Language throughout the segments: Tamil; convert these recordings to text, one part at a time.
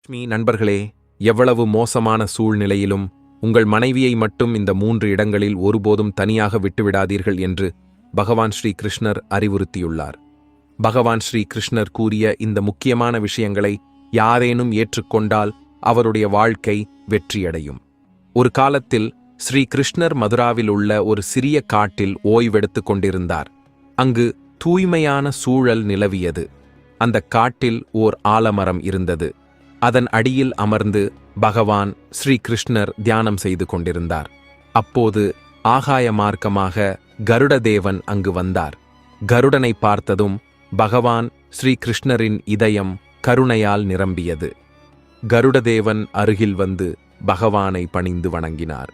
லட்சுமி, நண்பர்களே, எவ்வளவு மோசமான சூழ்நிலையிலும் உங்கள் மனைவியை மட்டும் இந்த 3 இடங்களில் ஒருபோதும் தனியாக விட்டுவிடாதீர்கள் என்று பகவான் ஸ்ரீ கிருஷ்ணர் அறிவுறுத்தியுள்ளார். பகவான் ஸ்ரீ கிருஷ்ணர் கூறிய இந்த முக்கியமான விஷயங்களை யாரேனும் ஏற்றுக்கொண்டால் அவருடைய வாழ்க்கை வெற்றியடையும். ஒரு காலத்தில் ஸ்ரீ கிருஷ்ணர் மதுராவில் உள்ள ஒரு சிறிய காட்டில் ஓய்வெடுத்துக் கொண்டிருந்தார். அங்கு தூய்மையான சூழல் நிலவியது. அந்த காட்டில் ஓர் ஆலமரம் இருந்தது. அதன் அடியில் அமர்ந்து பகவான் ஸ்ரீ கிருஷ்ணர் தியானம் செய்து கொண்டிருந்தார். அப்போது ஆகாய மார்க்கமாக கருடதேவன் அங்கு வந்தார். கருடனை பார்த்ததும் பகவான் ஸ்ரீ கிருஷ்ணரின் இதயம் கருணையால் நிரம்பியது. கருடதேவன் அருகில் வந்து பகவானை பணிந்து வணங்கினார்.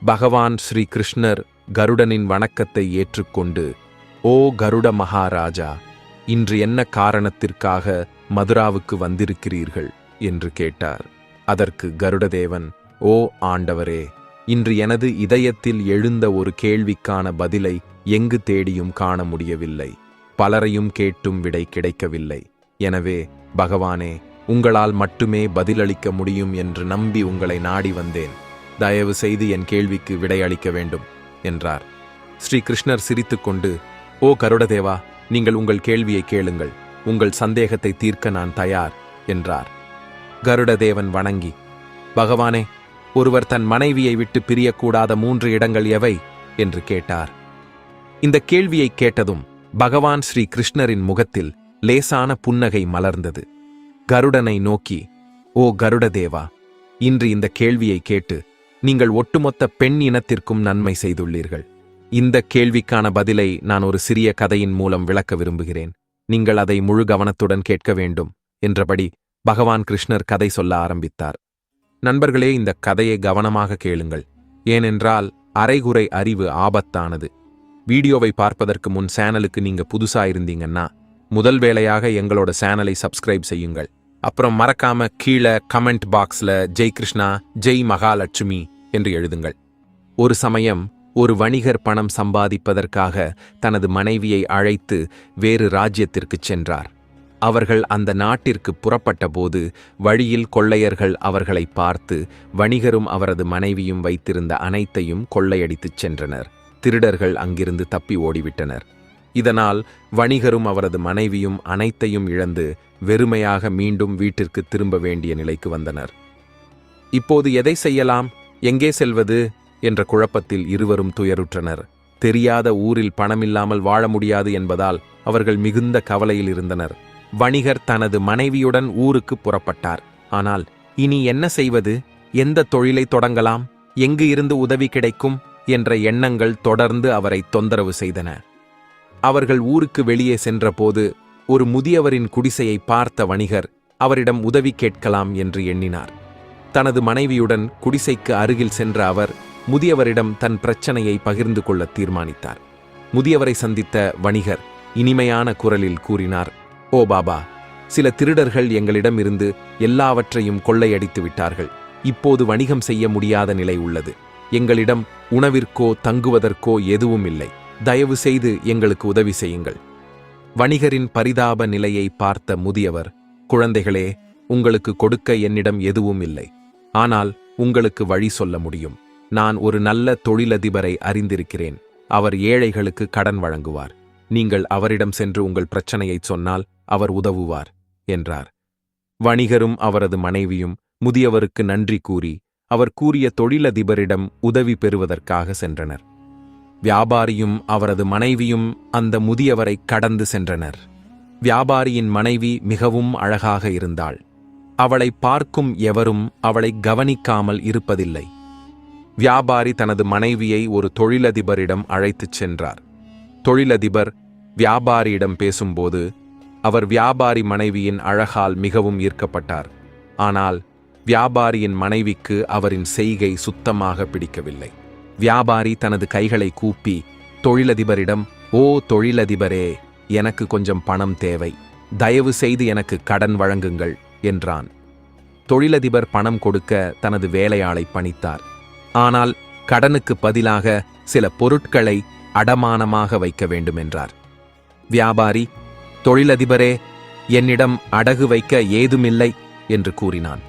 பகவான் ஸ்ரீ கிருஷ்ணர் கருடனின் வணக்கத்தை ஏற்றுக்கொண்டு, "ஓ கருட மகாராஜா, இன்று என்ன காரணத்திற்காக மதுராவுக்கு வந்திருக்கிறீர்கள்?" என்று கேட்டார். அதற்கு கருடதேவன், "ஓ ஆண்டவரே, இன்று எனது இதயத்தில் எழுந்த ஒரு கேள்விக்கான பதிலை எங்கு தேடியும் காண முடியவில்லை. பலரையும் கேட்டும் விடை கிடைக்கவில்லை. எனவே பகவானே, உங்களால் மட்டுமே பதிலளிக்க முடியும் என்று நம்பி உங்களை நாடி வந்தேன். தயவு செய்து என் கேள்விக்கு விடையளிக்க வேண்டும்" என்றார். ஸ்ரீ கிருஷ்ணர் சிரித்துக்கொண்டு, "ஓ கருடதேவா, நீங்கள் உங்கள் கேள்வியை கேளுங்கள். உங்கள் சந்தேகத்தை தீர்க்க நான் தயார்" என்றார். கருடதேவன் வணங்கி, "பகவானே, ஒருவர் தன் மனைவியை விட்டு பிரியக்கூடாத 3 இடங்கள் எவை?" என்று கேட்டார். இந்த கேள்வியை கேட்டதும் பகவான் ஸ்ரீ கிருஷ்ணரின் முகத்தில் லேசான புன்னகை மலர்ந்தது. கருடனை நோக்கி, "ஓ கருடதேவா, இன்று இந்த கேள்வியை கேட்டு நீங்கள் ஒட்டுமொத்த பெண் இனத்திற்கும் நன்மை செய்துள்ளீர்கள். இந்த கேள்விக்கான பதிலை நான் ஒரு சிறிய கதையின் மூலம் விளக்க விரும்புகிறேன். நீங்கள் அதை முழு கவனத்துடன் கேட்க வேண்டும்" என்றபடி பகவான் கிருஷ்ணர் கதை சொல்ல ஆரம்பித்தார். நண்பர்களே, இந்த கதையை கவனமாக கேளுங்கள். ஏனென்றால் அரைகுறை அறிவு ஆபத்தானது. வீடியோவை பார்ப்பதற்கு முன் சேனலுக்கு நீங்க புதுசா இருந்தீங்கன்னா முதல் வேளையாக எங்களோட சேனலை சப்ஸ்கிரைப் செய்யுங்கள். அப்புறம் மறக்காம கீழே கமெண்ட் பாக்ஸ்ல "ஜெய் கிருஷ்ணா, ஜெய் மகாலட்சுமி" என்று எழுதுங்கள். ஒரு சமயம் ஒரு வணிகர் பணம் சம்பாதிப்பதற்காக தனது மனைவியை அழைத்து வேறு ராஜ்யத்திற்கு சென்றார். அவர்கள் அந்த நாட்டிற்கு புறப்பட்ட போது வழியில் கொள்ளையர்கள் அவர்களை பார்த்து வணிகரும் அவரது மனைவியும் வைத்திருந்த அனைத்தையும் கொள்ளையடித்துச் சென்றனர். திருடர்கள் அங்கிருந்து தப்பி ஓடிவிட்டனர். இதனால் வணிகரும் அவரது மனைவியும் அனைத்தையும் இழந்து வெறுமையாக மீண்டும் வீட்டிற்கு திரும்ப வேண்டிய நிலைக்கு வந்தனர். இப்போது எதை செய்யலாம், எங்கே செல்வது என்ற குழப்பத்தில் இருவரும் துயருற்றனர். தெரியாத ஊரில் பணமில்லாமல் வாழ முடியாது என்பதால் அவர்கள் மிகுந்த கவலையில் இருந்தனர். வணிகர் தனது மனைவியுடன் ஊருக்கு புறப்பட்டார். ஆனால் இனி என்ன செய்வது, எந்த தொழிலை தொடங்கலாம், எங்கு இருந்து உதவி கிடைக்கும் என்ற எண்ணங்கள் தொடர்ந்து அவரை தொந்தரவு செய்தன. அவர்கள் ஊருக்கு வெளியே சென்றபோது ஒரு முதியவரின் குடிசையை பார்த்த வணிகர் அவரிடம் உதவி கேட்கலாம் என்று எண்ணினார். தனது மனைவியுடன் குடிசைக்கு அருகில் சென்ற அவர் முதியவரிடம் தன் பிரச்சனையை பகிர்ந்து கொள்ள தீர்மானித்தார். முதியவரை சந்தித்த வணிகர் இனிமையான குரலில் கூறினார், "ஓ பாபா, சில திருடர்கள் எங்களிடம் இருந்து எல்லாவற்றையும் கொள்ளையடித்து விட்டார்கள். இப்போது வணிகம் செய்ய முடியாத நிலை உள்ளது. எங்களிடம் உணவிற்கோ தங்குவதற்கோ எதுவும் இல்லை. தயவு செய்து எங்களுக்கு உதவி செய்யுங்கள்." வணிகரின் பரிதாப நிலையை பார்த்த முதியவர், "குழந்தைகளே, உங்களுக்கு கொடுக்க என்னிடம் எதுவும் இல்லை. ஆனால் உங்களுக்கு வழி சொல்ல முடியும். நான் ஒரு நல்ல தொழிலதிபரை அறிந்திருக்கிறேன். அவர் ஏழைகளுக்கு கடன் வழங்குவார். நீங்கள் அவரிடம் சென்று உங்கள் பிரச்சனையை சொன்னால் அவர் உதவுவார்" என்றார். வணிகரும் அவரது மனைவியும் முதியவருக்கு நன்றி கூறி அவர் கூறிய தொழிலதிபரிடம் உதவி பெறுவதற்காக சென்றனர். வியாபாரியும் அவரது மனைவியும் அந்த முதியவரை கடந்து சென்றனர். வியாபாரியின் மனைவி மிகவும் அழகாக இருந்தாள். அவளை பார்க்கும் எவரும் அவளை கவனிக்காமல் இருப்பதில்லை. வியாபாரி தனது மனைவியை ஒரு தொழிலதிபரிடம் அழைத்துச் சென்றார். தொழிலதிபர் வியாபாரியிடம் பேசும்போது அவர் வியாபாரி மனைவியின் அழகால் மிகவும் ஈர்க்கப்பட்டார். ஆனால் வியாபாரியின் மனைவிக்கு அவரின் செய்கை சுத்தமாக பிடிக்கவில்லை. வியாபாரி தனது கைகளை கூப்பி தொழிலதிபரிடம், "ஓ தொழிலதிபரே, எனக்கு கொஞ்சம் பணம் தேவை. தயவு செய்து எனக்கு கடன் வழங்குங்கள்" என்றான். தொழிலதிபர் பணம் கொடுக்க தனது வேலையாளை பணித்தார். ஆனால் கடனுக்கு பதிலாக சில பொருட்களை அடமானமாக வைக்க வேண்டும் என்றார். வியாபாரி, "தொழிலதிபரே, என்னிடம் அடகு வைக்க ஏதுமில்லை. என்று கூறினான்.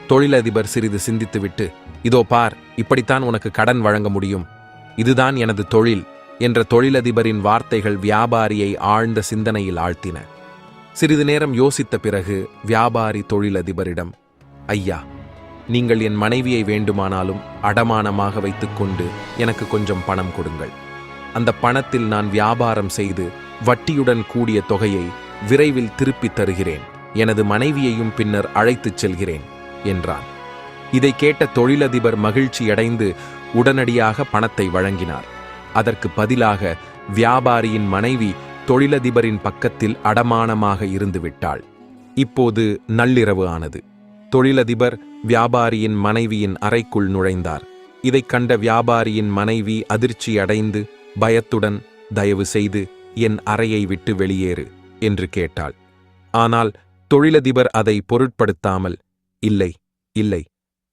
தொழிலதிபர் சிறிது சிந்தித்துவிட்டு, இதோ பார், இப்படித்தான் உனக்கு கடன் வழங்க முடியும், இதுதான் எனது தொழில் என்ற தொழிலதிபரின் வார்த்தைகள் வியாபாரியை ஆழ்ந்த சிந்தனையில் ஆழ்த்தின. சிறிது நேரம் யோசித்த பிறகு வியாபாரி தொழிலதிபரிடம், ஐயா, நீங்கள் என் மனைவியை வேண்டுமானாலும் அடமானமாக வைத்துக்கொண்டு எனக்கு கொஞ்சம் பணம் கொடுங்கள். அந்த பணத்தில் நான் வியாபாரம் செய்து வட்டியுடன் கூடிய தொகையை விரைவில் திருப்பித் தருகிறேன். எனது மனைவியையும் பின்னர் அழைத்துச் செல்கிறேன் என்றான். இதை கேட்ட தொழிலதிபர் மகிழ்ச்சியடைந்து உடனடியாக பணத்தை வழங்கினார். அதற்கு பதிலாக வியாபாரியின் மனைவி தொழிலதிபரின் பக்கத்தில் அடமானமாக இருந்துவிட்டாள். இப்போது நள்ளிரவு ஆனது. தொழிலதிபர் வியாபாரியின் மனைவியின் அறைக்குள் நுழைந்தார். இதைக் கண்ட வியாபாரியின் மனைவி அதிர்ச்சியடைந்து பயத்துடன், தயவு செய்து என் அறையை விட்டு வெளியேறு என்று கேட்டாள். ஆனால் தொழிலதிபர் அதை பொருட்படுத்தாமல், இல்லை இல்லை,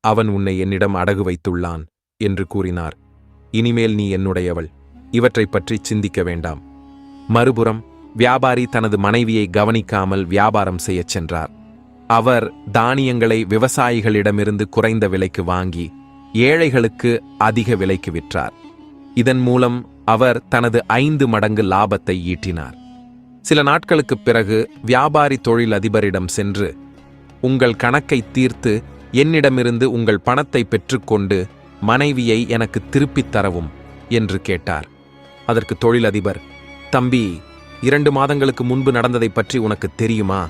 அவன் உன்னை என்னிடம் அடகு வைத்துள்ளான் என்று கூறினார். இனிமேல் நீ என்னுடையவள், இவற்றைப் பற்றி சிந்திக்க வேண்டாம். மறுபுறம் வியாபாரி தனது மனைவியை கவனிக்காமல் வியாபாரம் செய்யச் சென்றார். அவர் தானியங்களை விவசாயிகளிடமிருந்து குறைந்த விலைக்கு வாங்கி ஏழைகளுக்கு அதிக விலைக்கு விற்றார். இதன் மூலம் அவர் தனது 5 மடங்கு லாபத்தை ஈட்டினார். சில நாட்களுக்குப் பிறகு வியாபாரி தொழிலதிபரிடம் சென்று, உங்கள் கணக்கை தீர்த்து என்னிடமிருந்து உங்கள் பணத்தை பெற்றுக்கொண்டு மனைவியை எனக்கு திருப்பித் தரவும் என்று கேட்டார். அதற்கு தொழிலதிபர், தம்பி, 2 மாதங்களுக்கு முன்பு நடந்ததைப் பற்றி உனக்கு தெரியுமா?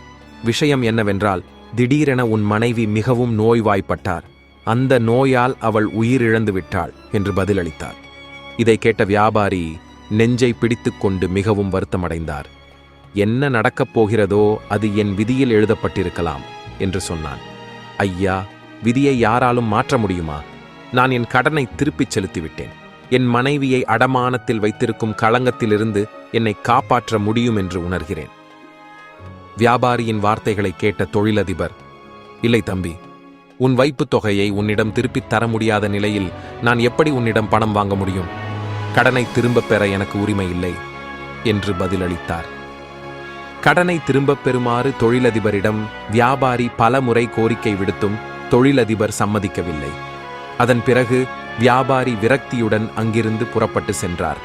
விஷயம் என்னவென்றால், திடீரென உன் மனைவி மிகவும் நோய்வாய்ப்பட்டார். அந்த நோயால் அவள் உயிரிழந்து விட்டாள் என்று பதிலளித்தார். இதை கேட்ட வியாபாரி நெஞ்சை பிடித்துக்கொண்டு மிகவும் வருத்தமடைந்தார். என்ன நடக்கப் போகிறதோ அது என் விதியில் எழுதப்பட்டிருக்கலாம் என்று சொன்னான். ஐயா, விதியை யாராலும் மாற்ற முடியுமா? நான் என் கடனை திருப்பிச் செலுத்திவிட்டேன். என் மனைவியை அடமானத்தில் வைத்திருக்கும் களங்கத்திலிருந்து என்னை காப்பாற்ற முடியும் என்று உணர்கிறேன். வியாபாரியின் வார்த்தைகளை கேட்ட தொழிலதிபர், இல்லை தம்பி, உன் வைப்புத் தொகையை உன்னிடம் திருப்பித் தர முடியாத நிலையில் நான் எப்படி உன்னிடம் பணம் வாங்க முடியும்? கடனை திரும்பப் பெற எனக்கு உரிமை இல்லை என்று பதிலளித்தார். கடனை திரும்பப் பெறுமாறு தொழிலதிபரிடம் வியாபாரி பல முறை கோரிக்கை விடுத்தும் தொழிலதிபர் சம்மதிக்கவில்லை. அதன் பிறகு வியாபாரி விரக்தியுடன் அங்கிருந்து புறப்பட்டு சென்றார்.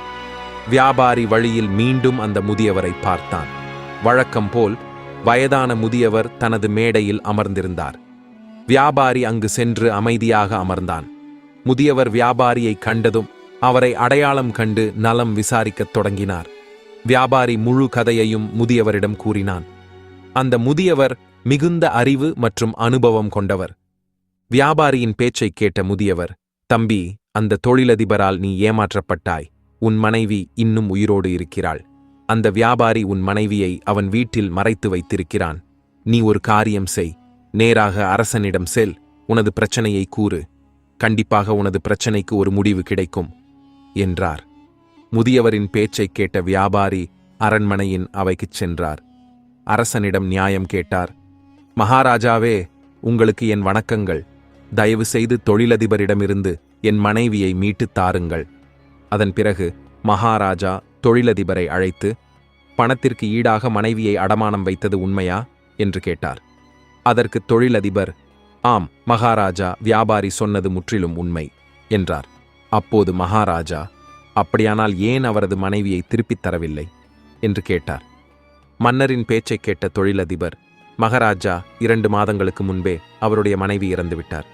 வியாபாரி வழியில் மீண்டும் அந்த முதியவரை பார்த்தான். வழக்கம் போல் வயதான முதியவர் தனது மேடையில் அமர்ந்திருந்தார். வியாபாரி அங்கு சென்று அமைதியாக அமர்ந்தான். முதியவர் வியாபாரியை கண்டதும் அவரை அடையாளம் கண்டு நலம் விசாரிக்கத் தொடங்கினார். வியாபாரி முழு கதையையும் முதியவரிடம் கூறினான். அந்த முதியவர் மிகுந்த அறிவு மற்றும் அனுபவம் கொண்டவர். வியாபாரியின் பேச்சைக் கேட்ட முதியவர், தம்பி, அந்த தொழிலதிபரால் நீ ஏமாற்றப்பட்டாய். உன் மனைவி இன்னும் உயிரோடு இருக்கிறாள். அந்த வியாபாரி உன் மனைவியை அவன் வீட்டில் மறைத்து வைத்திருக்கிறான். நீ ஒரு காரியம் செய், நேராக அரசனிடம் செல், உனது பிரச்சனையை கூறு. கண்டிப்பாக உனது பிரச்சனைக்கு ஒரு முடிவு கிடைக்கும் என்றார். முதியவரின் பேச்சைக் கேட்ட வியாபாரி அரண்மனையின் அவைக்குச் சென்றார். அரசனிடம் நியாயம் கேட்டார். மகாராஜாவே, உங்களுக்கு என் வணக்கங்கள். தயவு செய்து தொழிலதிபரிடமிருந்து என் மனைவியை மீட்டுத் தாருங்கள். அதன் பிறகு மகாராஜா தொழிலதிபரை அழைத்து, பணத்திற்கு ஈடாக மனைவியை அடமானம் வைத்தது உண்மையா என்று கேட்டார். அதற்கு தொழிலதிபர், ஆம் மகாராஜா, வியாபாரி சொன்னது முற்றிலும் உண்மை என்றார். அப்போது மகாராஜா, அப்படியானால் ஏன் அவரது மனைவியை திருப்பித் தரவில்லை என்று கேட்டார். மன்னரின் பேச்சைக் கேட்ட தொழிலதிபர், மகாராஜா, 2 மாதங்களுக்கு முன்பே அவருடைய மனைவி இறந்துவிட்டார்.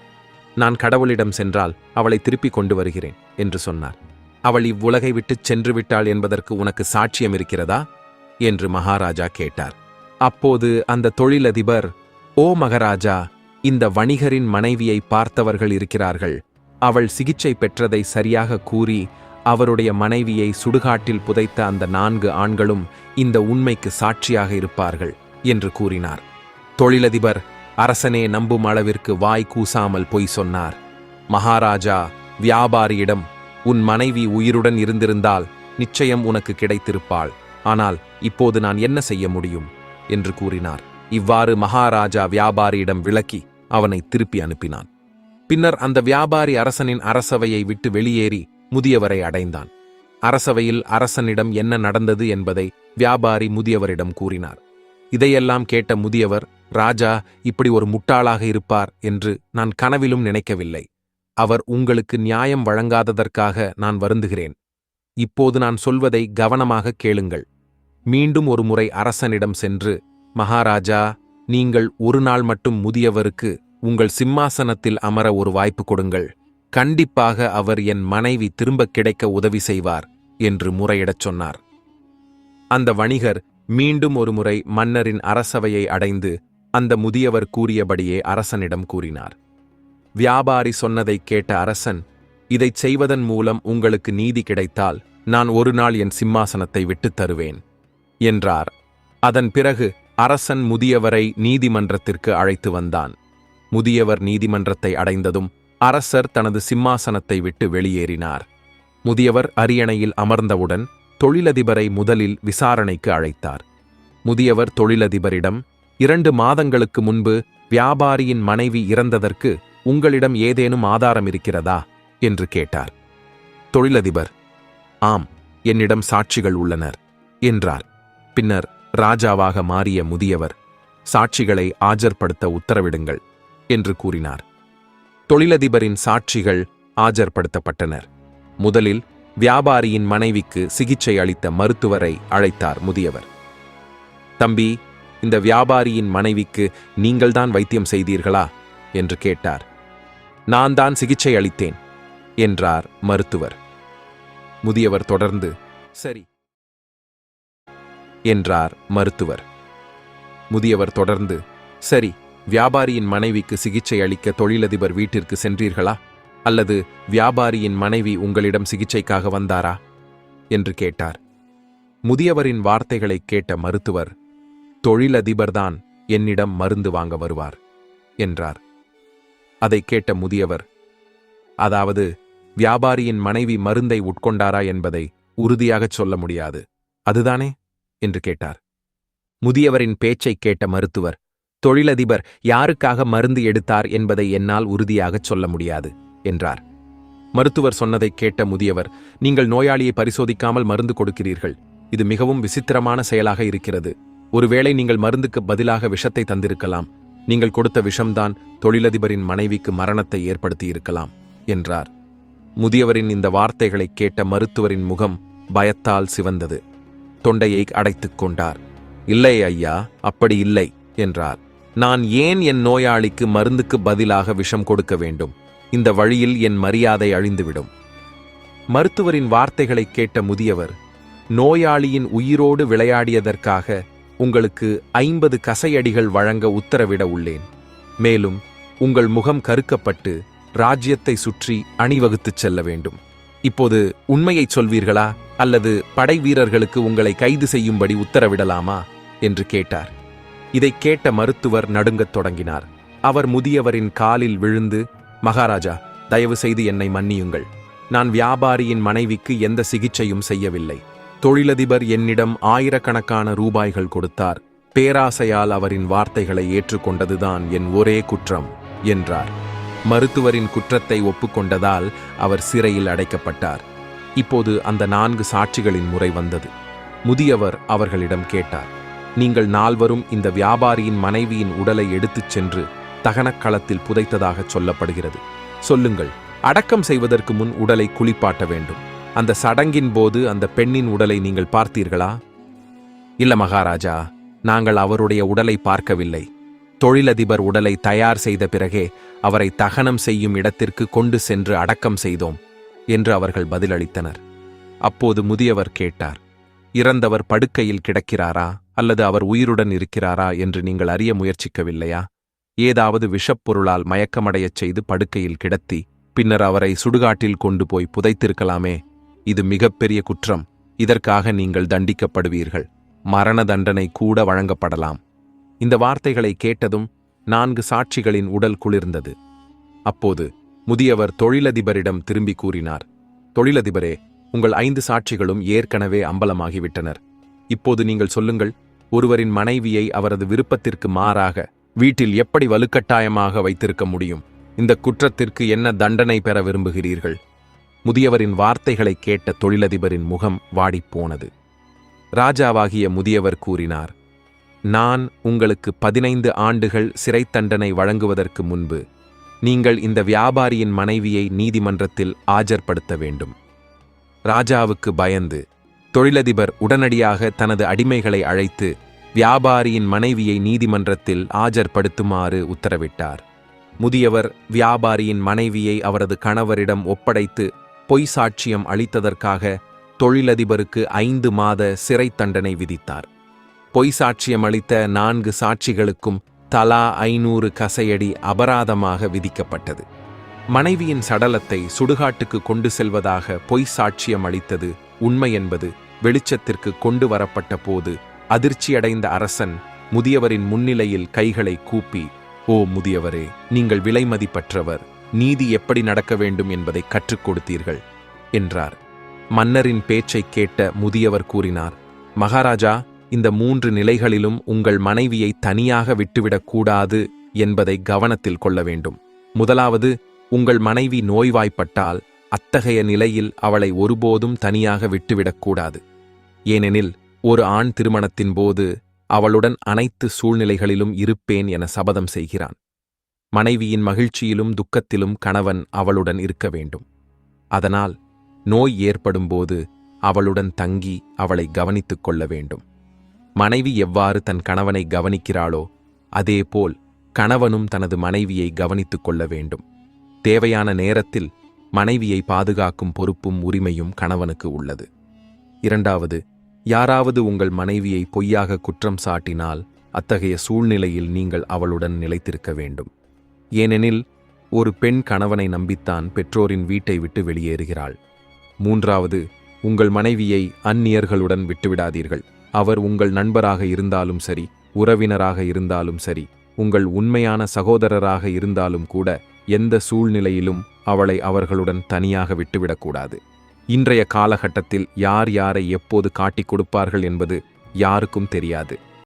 நான் கடவுளிடம் சென்றால் அவளை திருப்பிக் கொண்டு வருகிறேன் என்று சொன்னார். அவள் இவ்வுலகை விட்டுச் சென்று விட்டாள் என்பதற்கு உனக்கு சாட்சியம் இருக்கிறதா என்று மகாராஜா கேட்டார். அப்போது அந்த தொழிலதிபர், ஓ மகாராஜா, இந்த வணிகரின் மனைவியை பார்த்தவர்கள் இருக்கிறார்கள். அவள் சிகிச்சை பெற்றதை சரியாக கூறி அவருடைய மனைவியை சுடுகாட்டில் புதைத்த அந்த 4 ஆண்களும் இந்த உண்மைக்கு சாட்சியாக இருப்பார்கள் என்று கூறினார். தொழிலதிபர் அரசனே நம்பும் அளவிற்கு வாய் கூசாமல் பொய் சொன்னார். மகாராஜா வியாபாரியிடம், உன் மனைவி உயிருடன் இருந்திருந்தால் நிச்சயம் உனக்கு கிடைத்திருப்பாள். ஆனால் இப்போது நான் என்ன செய்ய முடியும் என்று கூறினார். இவ்வாறு மகாராஜா வியாபாரியிடம் விளக்கி அவனை திருப்பி அனுப்பினான். பின்னர் அந்த வியாபாரி அரசனின் அரசவையை விட்டு வெளியேறி முதியவரை அடைந்தான். அரசவையில் அரசனிடம் என்ன நடந்தது என்பதை வியாபாரி முதியவரிடம் கூறினார். இதையெல்லாம் கேட்ட முதியவர் ராஜா இப்படி ஒரு முட்டாளாக இருப்பார் என்று நான் கனவிலும் நினைக்கவில்லை. அவர் உங்களுக்கு நியாயம் வழங்காததற்காக நான் வருந்துகிறேன். இப்போது நான் சொல்வதை கவனமாக கேளுங்கள். மீண்டும் ஒரு முறை அரசனிடம் சென்று, மகாராஜா, நீங்கள் ஒரு நாள் மட்டும் முதியவருக்கு உங்கள் சிம்மாசனத்தில் அமர ஒரு வாய்ப்பு கொடுங்கள். கண்டிப்பாக அவர் என் மனைவி திரும்பக் கிடைக்க உதவி செய்வார் என்று முறையிடச் சொன்னார். அந்த வணிகர் மீண்டும் ஒரு முறை மன்னரின் அரசவையை அடைந்து அந்த முதியவர் கூறியபடியே அரசனிடம் கூறினார். வியாபாரி சொன்னதைக் கேட்ட அரசன், இதைச் செய்வதன் மூலம் உங்களுக்கு நீதி கிடைத்தால் நான் ஒரு நாள் என் சிம்மாசனத்தை விட்டுத் தருவேன் என்றார். அதன் பிறகு அரசன் முதியவரை நீதிமன்றத்திற்கு அழைத்து வந்தான். முதியவர் நீதிமன்றத்தை அடைந்ததும் அரசர் தனது சிம்மாசனத்தை விட்டு வெளியேறினார். முதியவர் அரியணையில் அமர்ந்தவுடன் தொழிலதிபரை முதலில் விசாரணைக்கு அழைத்தார். முதியவர் தொழிலதிபரிடம், 2 மாதங்களுக்கு முன்பு வியாபாரியின் மனைவி இறந்ததற்கு உங்களிடம் ஏதேனும் ஆதாரம் இருக்கிறதா என்று கேட்டார். தொழிலதிபர், ஆம், என்னிடம் சாட்சிகள் உள்ளனர் என்றார். பின்னர் ராஜாவாக மாறிய முதியவர், சாட்சிகளை ஆஜர்படுத்த உத்தரவிடுங்கள் என்று கூறினார். தொழிலதிபரின் சாட்சிகள் ஆஜர்படுத்தப்பட்டனர். முதலில் வியாபாரியின் மனைவிக்கு சிகிச்சை அளித்த மருத்துவரை அழைத்தார் முதியவர். தம்பி, இந்த வியாபாரியின் மனைவிக்கு நீங்கள்தான் வைத்தியம் செய்தீர்களா என்று கேட்டார். நான் தான் சிகிச்சை அளித்தேன் என்றார் மருத்துவர். முதியவர் தொடர்ந்து, சரி என்றார் மருத்துவர். முதியவர் தொடர்ந்து, சரி, வியாபாரியின் மனைவிக்கு சிகிச்சை அளிக்க தொழிலதிபர் வீட்டிற்கு சென்றீர்களா, அல்லது வியாபாரியின் மனைவி உங்களிடம் சிகிச்சைக்காக வந்தாரா என்று கேட்டார். முதியவரின் வார்த்தைகளைக் கேட்ட மருத்துவர், தொழிலதிபர்தான் என்னிடம் மருந்து வாங்க வருவார் என்றார். அதைக் கேட்ட முதியவர், அதாவது வியாபாரியின் மனைவி மருந்தை உட்கொண்டாரா என்பதை உறுதியாகச் சொல்ல முடியாது, அதுதானே என்று கேட்டார். முதியவரின் பேச்சைக் கேட்ட மருத்துவர், தொழிலதிபர் யாருக்காக மருந்து எடுத்தார் என்பதை என்னால் உறுதியாகச் சொல்ல முடியாது என்றார். மருத்துவர் சொன்னதைக் கேட்ட முதியவர், நீங்கள் நோயாளியை பரிசோதிக்காமல் மருந்து கொடுக்கிறீர்கள். இது மிகவும் விசித்திரமான செயலாக இருக்கிறது. ஒருவேளை நீங்கள் மருந்துக்கு பதிலாக விஷத்தை தந்திருக்கலாம். நீங்கள் கொடுத்த விஷம்தான் தொழிலதிபரின் மனைவிக்கு மரணத்தை ஏற்படுத்தியிருக்கலாம் என்றார். முதியவரின் இந்த வார்த்தைகளைக் கேட்ட மருத்துவரின் முகம் பயத்தால் சிவந்தது. தொண்டையை அடைத்துக் கொண்டார். இல்லை ஐயா, அப்படி இல்லை என்றார். நான் ஏன் என் நோயாளிக்கு மருந்துக்கு பதிலாக விஷம் கொடுக்க வேண்டும்? இந்த வழியில் என் மரியாதை அழிந்துவிடும். மருத்துவரின் வார்த்தைகளைக் கேட்ட முதியவர், நோயாளியின் உயிரோடு விளையாடியதற்காக உங்களுக்கு 50 கசையடிகள் வழங்க உத்தரவிட உள்ளேன். மேலும் உங்கள் முகம் கருக்கப்பட்டு ராஜ்யத்தை சுற்றி அணிவகுத்துச் செல்ல வேண்டும். இப்போது உண்மையைச் சொல்வீர்களா, அல்லது படை வீரர்களுக்கு உங்களை கைது செய்யும்படி உத்தரவிடலாமா என்று கேட்டார். இதைக் கேட்ட மருத்துவர் நடுங்கத் தொடங்கினார். அவர் முதியவரின் காலில் விழுந்து, மகாராஜா, தயவு செய்து என்னை மன்னியுங்கள். நான் வியாபாரியின் மனைவிக்கு எந்த சிகிச்சையும் செய்யவில்லை. தொழிலதிபர் என்னிடம் ஆயிரக்கணக்கான ரூபாய்கள் கொடுத்தார். பேராசையால் அவரின் வார்த்தைகளை ஏற்றுக்கொண்டதுதான் என் ஒரே குற்றம் என்றார். மருத்துவரின் குற்றத்தை ஒப்புக்கொண்டதால் அவர் சிறையில் அடைக்கப்பட்டார். இப்போது அந்த 4 சாட்சிகளின் முறை வந்தது. முதியவர் அவர்களிடம் கேட்டார், நீங்கள் 4வரும் இந்த வியாபாரியின் மனைவியின் உடலை எடுத்துச் சென்று தகனக்களத்தில் புதைத்ததாகச் சொல்லப்படுகிறது. சொல்லுங்கள், அடக்கம் செய்வதற்கு முன் உடலை குளிப்பாட்ட வேண்டும். அந்த சடங்கின் போது அந்த பெண்ணின் உடலை நீங்கள் பார்த்தீர்களா? இல்ல மகாராஜா, நாங்கள் அவருடைய உடலை பார்க்கவில்லை. தொழிலதிபர் உடலை தயார் செய்த பிறகே அவரை தகனம் செய்யும் இடத்திற்கு கொண்டு சென்று அடக்கம் செய்தோம் என்று அவர்கள் பதிலளித்தனர். அப்போது முதியவர் கேட்டார், இறந்தவர் படுக்கையில் கிடக்கிறாரா, அல்லது அவர் உயிருடன் இருக்கிறாரா என்று நீங்கள் அறிய முயற்சிக்கவில்லையா? ஏதாவது விஷப்பொருளால் மயக்கமடையச் செய்து படுக்கையில் கிடத்தி பின்னர் அவரை சுடுகாட்டில் கொண்டு போய் புதைத்திருக்கலாமே. இது மிகப்பெரிய குற்றம். இதற்காக நீங்கள் தண்டிக்கப்படுவீர்கள். மரண தண்டனை கூட வழங்கப்படலாம். இந்த வார்த்தைகளை கேட்டதும் 4 சாட்சிகளின் உடல் குளிர்ந்தது. அப்போது முதியவர் தொழிலதிபரிடம் திரும்பி கூறினார், தொழிலதிபரே, உங்கள் 5 சாட்சிகளும் ஏற்கனவே அம்பலமாகிவிட்டனர். இப்போது நீங்கள் சொல்லுங்கள், ஒருவரின் மனைவியை அவரது விருப்பத்திற்கு மாறாக வீட்டில் எப்படி வலுக்கட்டாயமாக வைத்திருக்க முடியும்? இந்த குற்றத்திற்கு என்ன தண்டனை பெற விரும்புகிறீர்கள்? முதியவரின் வார்த்தைகளை கேட்ட தொழிலதிபரின் முகம் வாடிப்போனது. ராஜாவாகிய முதியவர் கூறினார், நான் உங்களுக்கு 15 ஆண்டுகள் சிறைத் தண்டனை வழங்குவதற்கு முன்பு நீங்கள் இந்த வியாபாரியின் மனைவியை நீதிமன்றத்தில் ஆஜர்படுத்த வேண்டும். ராஜாவுக்கு பயந்து தொழிலதிபர் உடனடியாக தனது அடிமைகளை அழைத்து வியாபாரியின் மனைவியை நீதிமன்றத்தில் ஆஜர்படுத்துமாறு உத்தரவிட்டார். முதியவர் வியாபாரியின் மனைவியை அவரது கணவரிடம் ஒப்படைத்து பொய் சாட்சியம் அளித்ததற்காக தொழிலதிபருக்கு 5 மாத சிறைத் தண்டனை விதித்தார். பொய் சாட்சியம் அளித்த 4 சாட்சிகளுக்கும் தலா 500 கசையடி அபராதமாக விதிக்கப்பட்டது. மனைவியின் சடலத்தை சுடுகாட்டுக்கு கொண்டு செல்வதாக பொய் சாட்சியம் அளித்தது உண்மை என்பது வெளிச்சத்திற்கு கொண்டு வரப்பட்ட போது அதிர்ச்சியடைந்த அரசன் முதியவரின் முன்னிலையில் கைகளை கூப்பி, "ஓ முதியவரே, நீங்கள் விலைமதிப்பற்றவர், நீதி எப்படி நடக்க வேண்டும் என்பதை கற்றுக் கொடுத்தீர்கள்" என்றார். மன்னரின் பேச்சைக் கேட்ட முதியவர் கூறினார், "மகாராஜா, இந்த 3 நிலைகளிலும் உங்கள் மனைவியை தனியாக விட்டுவிடக் கூடாது என்பதை கவனத்தில் கொள்ள வேண்டும். முதலாவது, உங்கள் மனைவி நோய்வாய்ப்பட்டால் அத்தகைய நிலையில் அவளை ஒருபோதும் தனியாக விட்டுவிடக்கூடாது. ஏனெனில் ஒரு ஆண் திருமணத்தின் போது அவளுடன் அனைத்து சூழ்நிலைகளிலும் இருப்பேன் என சபதம் செய்கிறான். மனைவியின் மகிழ்ச்சியிலும் துக்கத்திலும் கணவன் அவளுடன் இருக்க வேண்டும். அதனால் நோய் ஏற்படும்போது அவளுடன் தங்கி அவளை கவனித்துக் கொள்ள வேண்டும். மனைவி எவ்வாறு தன் கணவனை கவனிக்கிறாளோ அதேபோல் கணவனும் தனது மனைவியை கவனித்துக் கொள்ள வேண்டும். தேவையான நேரத்தில் மனைவியை பாதுகாக்கும் பொறுப்பும் உரிமையும் கணவனுக்கு உள்ளது. இரண்டாவது, யாராவது உங்கள் மனைவியை பொய்யாக குற்றம் சாட்டினால் அத்தகைய சூழ்நிலையில் நீங்கள் அவளுடன் நிலைத்திருக்க வேண்டும். ஏனெனில் ஒரு பெண் கணவனை நம்பித்தான் பெற்றோரின் வீட்டை விட்டு வெளியேறுகிறாள். மூன்றாவது, உங்கள் மனைவியை அந்நியர்களுடன் விட்டுவிடாதீர்கள். அவர் உங்கள் நண்பராக இருந்தாலும் சரி, உறவினராக இருந்தாலும் சரி, உங்கள் உண்மையான சகோதரராக இருந்தாலும் கூட எந்த சூழ்நிலையிலும் அவளை அவர்களுடன் தனியாக விட்டுவிடக்கூடாது. இன்றைய காலகட்டத்தில் யார் யாரை எப்போது காட்டிக் கொடுப்பார்கள் என்பது யாருக்கும் தெரியாது.